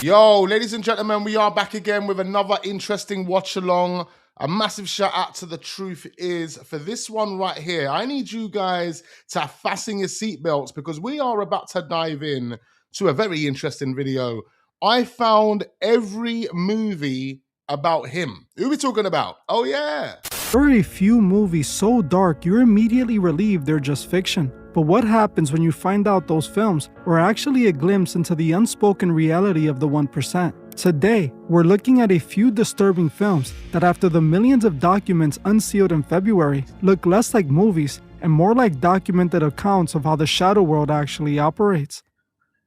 Yo, ladies and gentlemen, we are back again with another interesting watch along. A massive shout out to The Truth Is. For this one right here, I need you guys to fasten your seatbelts because we are about to dive in to a very interesting video. I found every movie about him. Who are we talking about? Oh yeah. There are a few movies so dark you're immediately relieved they're just fiction. But what happens when you find out those films were actually a glimpse into the unspoken reality of the 1%? Today, we're looking at a few disturbing films that, after the millions of documents unsealed in February, look less like movies and more like documented accounts of how the shadow world actually operates.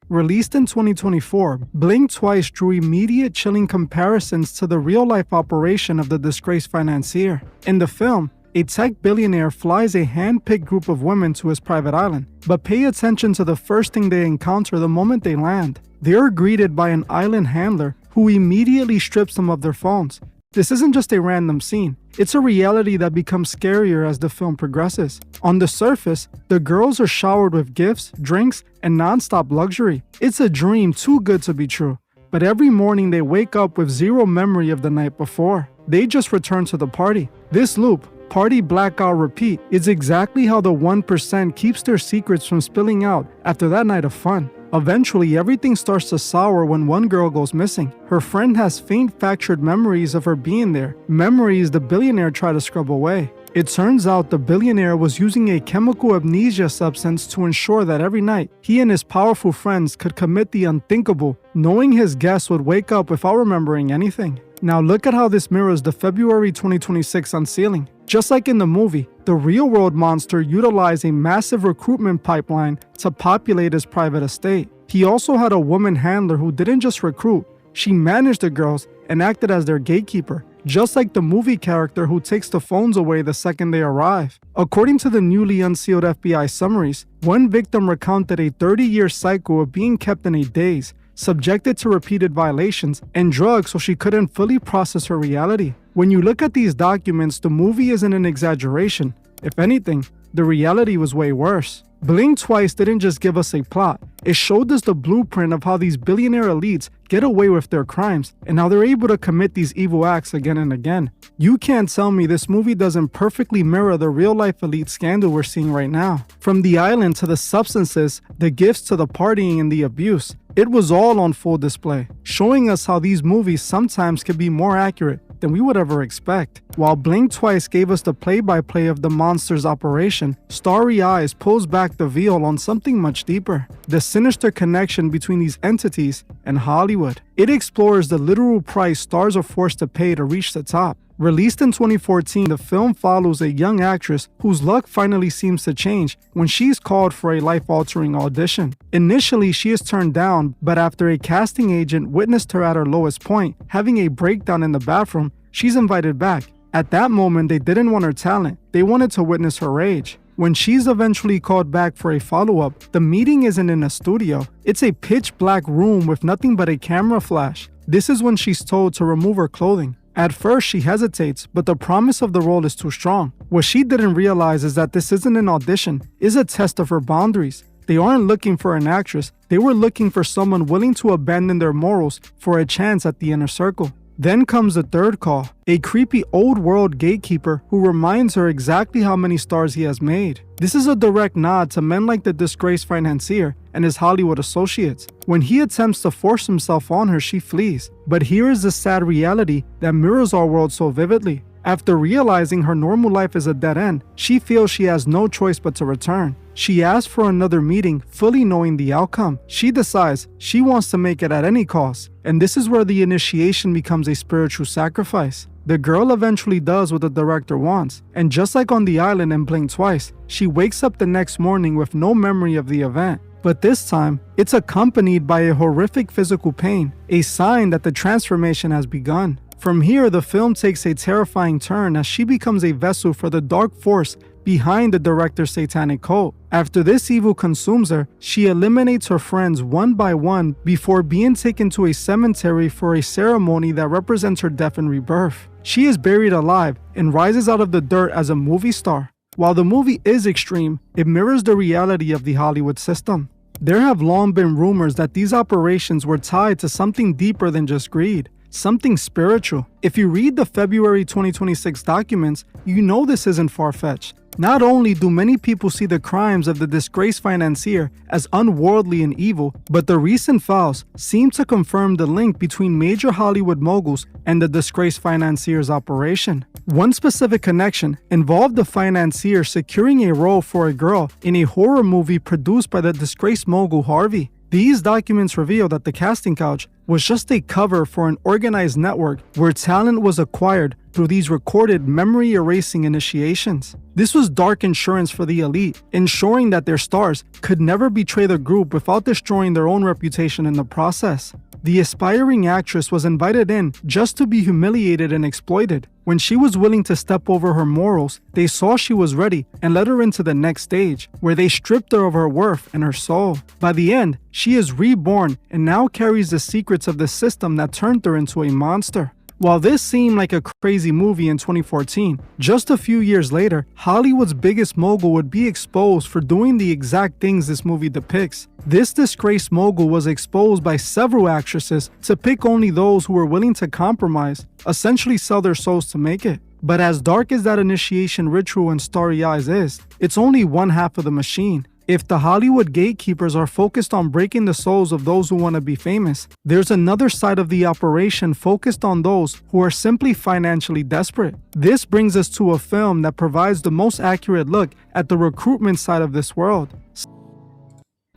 Released in 2024, Blink Twice drew immediate chilling comparisons to the real-life operation of the disgraced financier. In the film, a tech billionaire flies a hand-picked group of women to his private island, but pay attention to the first thing they encounter the moment they land. They are greeted by an island handler who immediately strips them of their phones. This isn't just a random scene, it's a reality that becomes scarier as the film progresses. On the surface, the girls are showered with gifts, drinks, and non-stop luxury. It's a dream too good to be true. But every morning they wake up with zero memory of the night before. They just return to the party. This loop, party blackout repeat, is exactly how the 1% keeps their secrets from spilling out after that night of fun. Eventually, everything starts to sour when one girl goes missing. Her friend has faint fractured memories of her being there, memories the billionaire tried to scrub away. It turns out the billionaire was using a chemical amnesia substance to ensure that every night, he and his powerful friends could commit the unthinkable, knowing his guests would wake up without remembering anything. Now look at how this mirrors the February 2026 unsealing. Just like in the movie, the real-world monster utilized a massive recruitment pipeline to populate his private estate. He also had a woman handler who didn't just recruit, she managed the girls and acted as their gatekeeper, just like the movie character who takes the phones away the second they arrive. According to the newly unsealed FBI summaries, one victim recounted a 30-year cycle of being kept in a daze, subjected to repeated violations, and drugs so she couldn't fully process her reality. When you look at these documents, the movie isn't an exaggeration. If anything, the reality was way worse. Blink Twice didn't just give us a plot, it showed us the blueprint of how these billionaire elites get away with their crimes and how they're able to commit these evil acts again and again. You can't tell me this movie doesn't perfectly mirror the real-life elite scandal we're seeing right now. From the island to the substances, the gifts to the partying and the abuse, it was all on full display, showing us how these movies sometimes can be more accurate than we would ever expect. While Blink Twice gave us the play-by-play of the monster's operation, Starry Eyes pulls back the veil on something much deeper, the sinister connection between these entities and Hollywood. It explores the literal price stars are forced to pay to reach the top. Released in 2014, the film follows a young actress whose luck finally seems to change when she's called for a life-altering audition. Initially, she is turned down, but after a casting agent witnessed her at her lowest point, having a breakdown in the bathroom, she's invited back. At that moment, they didn't want her talent, they wanted to witness her rage. When she's eventually called back for a follow-up, the meeting isn't in a studio. It's a pitch-black room with nothing but a camera flash. This is when she's told to remove her clothing. At first, she hesitates, but the promise of the role is too strong. What she didn't realize is that this isn't an audition, it's a test of her boundaries. They aren't looking for an actress, they were looking for someone willing to abandon their morals for a chance at the inner circle. Then comes the third call, a creepy old-world gatekeeper who reminds her exactly how many stars he has made. This is a direct nod to men like the disgraced financier and his Hollywood associates. When he attempts to force himself on her, she flees. But here is the sad reality that mirrors our world so vividly. After realizing her normal life is a dead end, she feels she has no choice but to return. She asks for another meeting, fully knowing the outcome. She decides she wants to make it at any cost, and this is where the initiation becomes a spiritual sacrifice. The girl eventually does what the director wants, and just like on the island in Blink Twice, she wakes up the next morning with no memory of the event. But this time, it's accompanied by a horrific physical pain, a sign that the transformation has begun. From here, the film takes a terrifying turn as she becomes a vessel for the dark force behind the director's satanic cult. After this evil consumes her, she eliminates her friends one by one before being taken to a cemetery for a ceremony that represents her death and rebirth. She is buried alive and rises out of the dirt as a movie star. While the movie is extreme, it mirrors the reality of the Hollywood system. There have long been rumors that these operations were tied to something deeper than just greed, something spiritual. If you read the February 2026 documents, you know this isn't far-fetched. Not only do many people see the crimes of the disgraced financier as unworldly and evil, but the recent files seem to confirm the link between major Hollywood moguls and the disgraced financier's operation. One specific connection involved the financier securing a role for a girl in a horror movie produced by the disgraced mogul Harvey. These documents reveal that the casting couch was just a cover for an organized network where talent was acquired through these recorded memory-erasing initiations. This was dark insurance for the elite, ensuring that their stars could never betray the group without destroying their own reputation in the process. The aspiring actress was invited in just to be humiliated and exploited. When she was willing to step over her morals, they saw she was ready and led her into the next stage, where they stripped her of her worth and her soul. By the end, she is reborn and now carries the secrets of the system that turned her into a monster. While this seemed like a crazy movie in 2014, just a few years later, Hollywood's biggest mogul would be exposed for doing the exact things this movie depicts. This disgraced mogul was exposed by several actresses to pick only those who were willing to compromise, essentially sell their souls to make it. But as dark as that initiation ritual in Starry Eyes is, it's only one half of the machine. If the Hollywood gatekeepers are focused on breaking the souls of those who want to be famous, there's another side of the operation focused on those who are simply financially desperate. This brings us to a film that provides the most accurate look at the recruitment side of this world.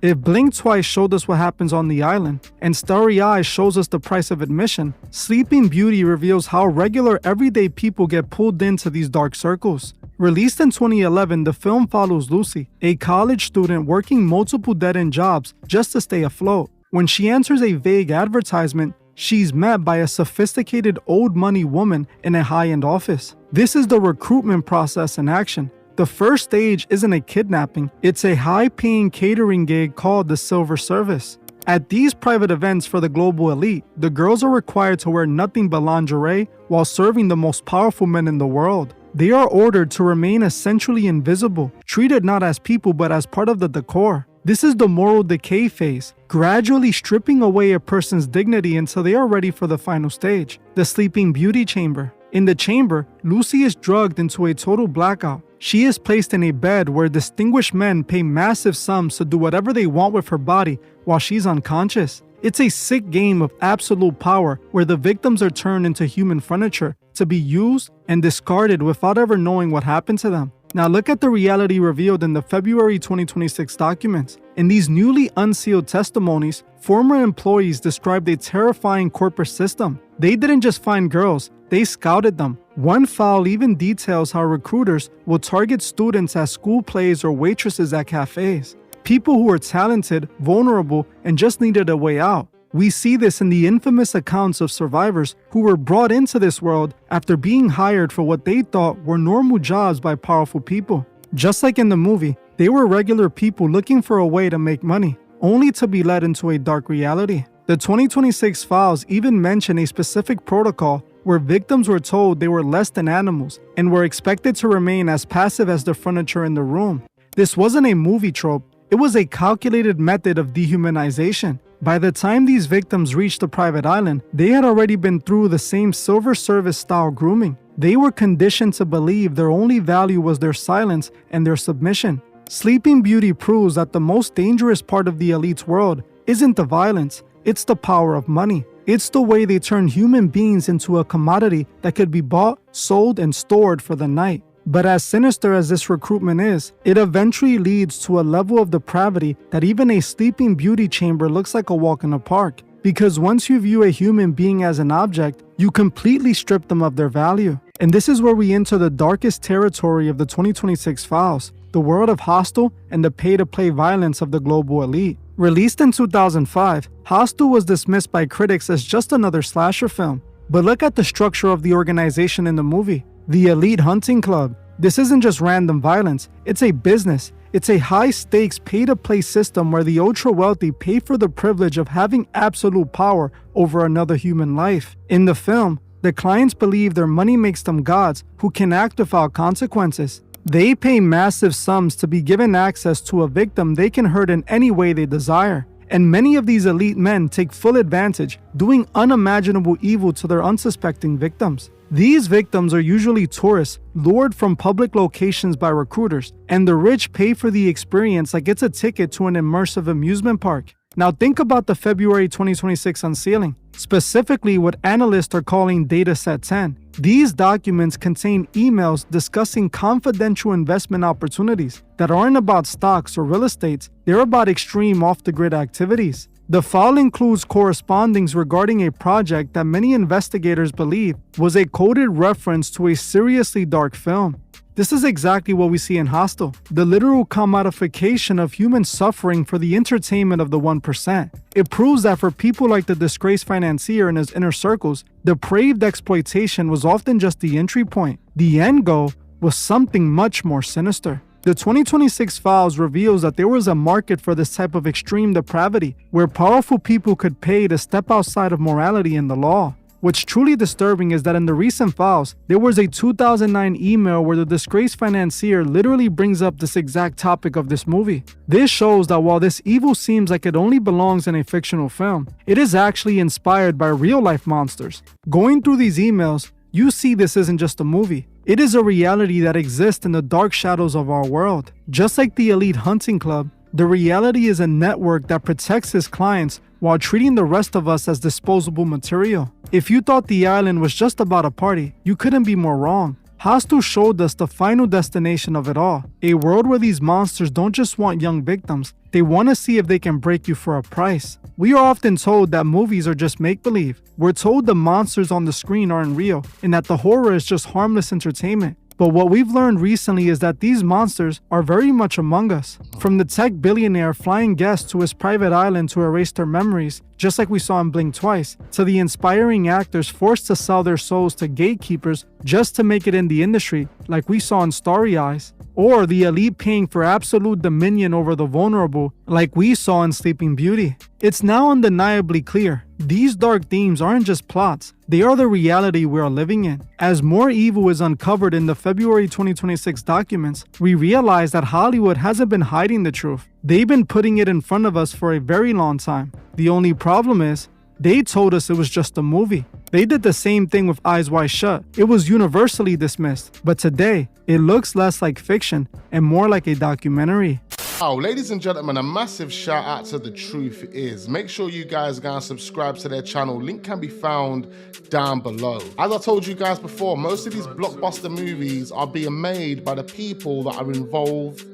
If Blink Twice showed us what happens on the island, and Starry Eyes shows us the price of admission, Sleeping Beauty reveals how regular everyday people get pulled into these dark circles. Released in 2011, the film follows Lucy, a college student working multiple dead-end jobs just to stay afloat. When she enters a vague advertisement, she's met by a sophisticated old money woman in a high-end office. This is the recruitment process in action. The first stage isn't a kidnapping, it's a high-paying catering gig called the Silver Service. At these private events for the global elite, the girls are required to wear nothing but lingerie while serving the most powerful men in the world. They are ordered to remain essentially invisible, treated not as people but as part of the decor. This is the moral decay phase, gradually stripping away a person's dignity until they are ready for the final stage, the Sleeping Beauty chamber. In the chamber, Lucy is drugged into a total blackout. She is placed in a bed where distinguished men pay massive sums to do whatever they want with her body while she's unconscious. It's a sick game of absolute power where the victims are turned into human furniture to be used and discarded without ever knowing what happened to them. Now look at the reality revealed in the February 2026 documents. In these newly unsealed testimonies, former employees described a terrifying corporate system. They didn't just find girls, they scouted them. One file even details how recruiters will target students at school plays or waitresses at cafes. People who were talented, vulnerable, and just needed a way out. We see this in the infamous accounts of survivors who were brought into this world after being hired for what they thought were normal jobs by powerful people. Just like in the movie, they were regular people looking for a way to make money, only to be led into a dark reality. The 2026 files even mention a specific protocol where victims were told they were less than animals and were expected to remain as passive as the furniture in the room. This wasn't a movie trope, it was a calculated method of dehumanization. By the time these victims reached the private island, they had already been through the same Silver Service style grooming. They were conditioned to believe their only value was their silence and their submission. Sleeping Beauty proves that the most dangerous part of the elite's world isn't the violence, it's the power of money. It's the way they turn human beings into a commodity that could be bought, sold, and stored for the night. But as sinister as this recruitment is, it eventually leads to a level of depravity that even a Sleeping Beauty chamber looks like a walk in a park. Because once you view a human being as an object, you completely strip them of their value. And this is where we enter the darkest territory of the 2026 files, the world of Hostel and the pay-to-play violence of the global elite. Released in 2005, Hostel was dismissed by critics as just another slasher film. But look at the structure of the organization in the movie. The Elite Hunting Club. This isn't just random violence, it's a business. It's a high-stakes pay-to-play system where the ultra-wealthy pay for the privilege of having absolute power over another human life. In the film, the clients believe their money makes them gods who can act without consequences. They pay massive sums to be given access to a victim they can hurt in any way they desire. And many of these elite men take full advantage, doing unimaginable evil to their unsuspecting victims. These victims are usually tourists, lured from public locations by recruiters, and the rich pay for the experience like it's a ticket to an immersive amusement park. Now think about the February 2026 unsealing, specifically what analysts are calling Dataset 10. These documents contain emails discussing confidential investment opportunities that aren't about stocks or real estate, they're about extreme off-the-grid activities. The file includes correspondings regarding a project that many investigators believe was a coded reference to a seriously dark film. This is exactly what we see in Hostel, the literal commodification of human suffering for the entertainment of the 1%. It proves that for people like the disgraced financier and his inner circles, depraved exploitation was often just the entry point. The end goal was something much more sinister. The 2026 files reveals that there was a market for this type of extreme depravity, where powerful people could pay to step outside of morality and the law. What's truly disturbing is that in the recent files, there was a 2009 email where the disgraced financier literally brings up this exact topic of this movie. This shows that while this evil seems like it only belongs in a fictional film, it is actually inspired by real-life monsters. Going through these emails, you see this isn't just a movie. It is a reality that exists in the dark shadows of our world. Just like the elite hunting club, the reality is a network that protects his clients while treating the rest of us as disposable material. If you thought the island was just about a party, you couldn't be more wrong. Hostel showed us the final destination of it all, a world where these monsters don't just want young victims, they want to see if they can break you for a price. We are often told that movies are just make-believe. We're told the monsters on the screen aren't real, and that the horror is just harmless entertainment. But what we've learned recently is that these monsters are very much among us. From the tech billionaire flying guests to his private island to erase their memories, just like we saw in Blink Twice, to the inspiring actors forced to sell their souls to gatekeepers just to make it in the industry, like we saw in Starry Eyes, or the elite paying for absolute dominion over the vulnerable, like we saw in Sleeping Beauty. It's now undeniably clear, these dark themes aren't just plots, they are the reality we are living in. As more evil is uncovered in the February 2026 documents, we realize that Hollywood hasn't been hiding the truth. They've been putting it in front of us for a very long time. The only problem is, they told us it was just a movie. They did the same thing with Eyes Wide Shut. It was universally dismissed. But today, it looks less like fiction and more like a documentary. Wow, ladies and gentlemen, a massive shout out to The Truth Is. Make sure you guys go and subscribe to their channel. Link can be found down below. As I told you guys before, most of these blockbuster movies are being made by the people that are involved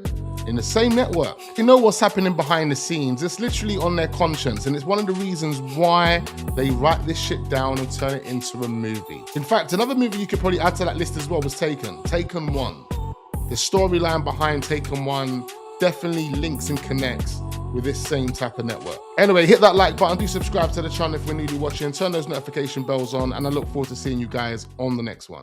in the same network. You know what's happening behind the scenes. It's literally on their conscience, and it's one of the reasons why they write this shit down and turn it into a movie. In fact, another movie you could probably add to that list as well was Taken. Taken 1. The storyline behind Taken 1 definitely links and connects with this same type of network. Anyway, hit that like button, do subscribe to the channel if you're newly watching, turn those notification bells on, and I look forward to seeing you guys on the next one.